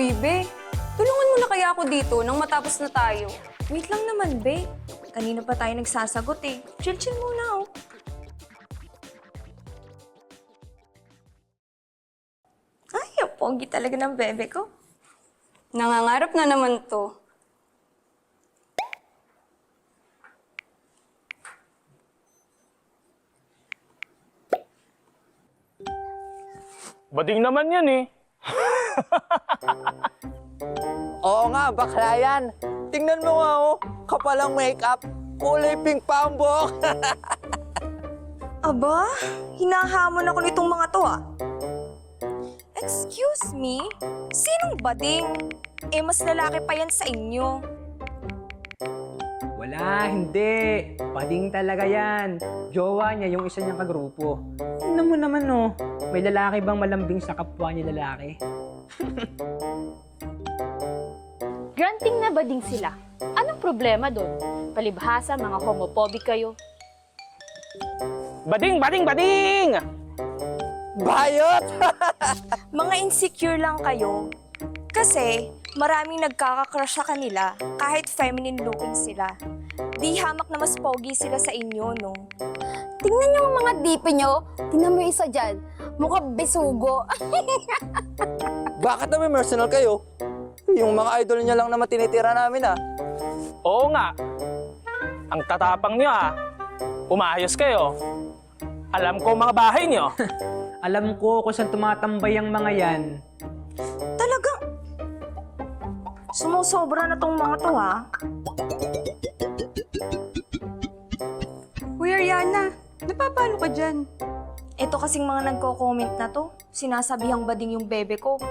Uy, be. Tulungan mo na kaya ako dito nang matapos na tayo. Wait lang naman, be. Kanina pa tayo nagsasagot eh. Chill-chill muna, oh. Ay, ang pogi talaga ng bebe ko. Nangangarap na naman to. Bading naman yan eh. Oo nga, bakla yan. Tingnan mo nga oh, kapalang makeup, kulay pink pa ang buhok. Aba, hinahamon ako nitong mga to, ah. Excuse me? Sinong bading? Eh, mas lalaki pa yan sa inyo. Wala, hindi. Bading talaga yan. Jowa niya yung isa niyang kagrupo. Tingnan mo naman oh, may lalaki bang malambing sa kapwa niya lalaki? Granting na bading sila. Anong problema doon? Palibhasa, mga homophobic kayo. Bading, bading, bading! Bayot! Mga insecure lang kayo. Kasi, maraming nagkaka-crush sa kanila kahit feminine looking sila. Di hamak na mas pogi sila sa inyo, no? Tingnan yung mga dipe nyo. Tingnan mo yung isa dyan. Mukhang besugo. Bakit naman personal kayo? Yung mga idol niya lang naman tinitira namin ah. Oo nga. Ang tatapang niyo ah. Umayos kayo. Alam ko mga bahay niyo. Alam ko kung saan tumatambay ang mga yan. Talagang sumusobra na tong mga to, ha? Uy, Ariana. Napapalo ka dyan. Ito kasing mga nagko-comment na to, sinasabihang bading yung bebe ko.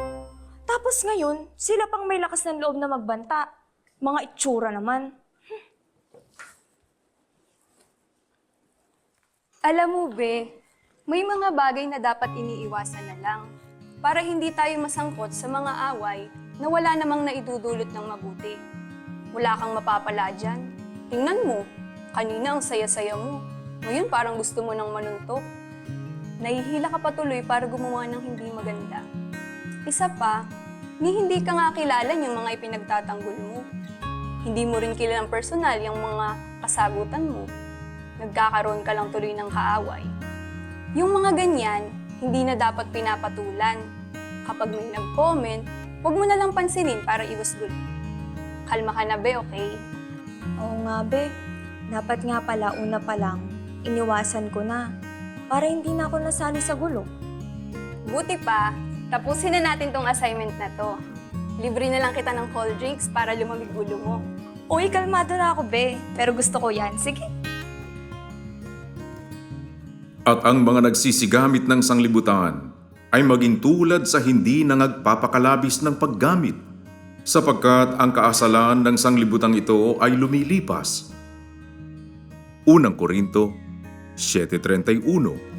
Tapos ngayon, sila pang may lakas ng loob na magbanta. Mga itsura naman. Alam mo, be, may mga bagay na dapat iniiwasan na lang para hindi tayo masangkot sa mga away na wala namang naidudulot ng mabuti. Wala kang mapapala dyan. Tingnan mo, kanina ang saya-saya mo. Ngayon parang gusto mo nang manuntok. Nahihila ka patuloy para gumawa ng hindi maganda. Isa pa, hindi ka nga kilala yung mga ipinagtatanggol mo. Hindi mo rin kilalang personal yung mga kasagutan mo. Nagkakaroon ka lang tuloy ng kaaway. Yung mga ganyan, hindi na dapat pinapatulan. Kapag may nag-comment, huwag mo na lang pansinin para iwas gulo. Kalma ka na, be, okay? Oo nga, be. Dapat nga pala, una pa lang, iniwasan ko na. Para hindi na ako nasali sa gulo. Buti pa, tapusin na natin tong assignment na to. Libre na lang kita ng cold drinks para lumamig ulo mo. Uy, kalmado na ako, be. Pero gusto ko yan. Sige. At ang mga nagsisigamit ng sanglibutan ay maging tulad sa hindi nangagpapakalabis ng paggamit, sapagkat ang kaasalan ng sanglibutang ito ay lumilipas. Unang Korinto 7:31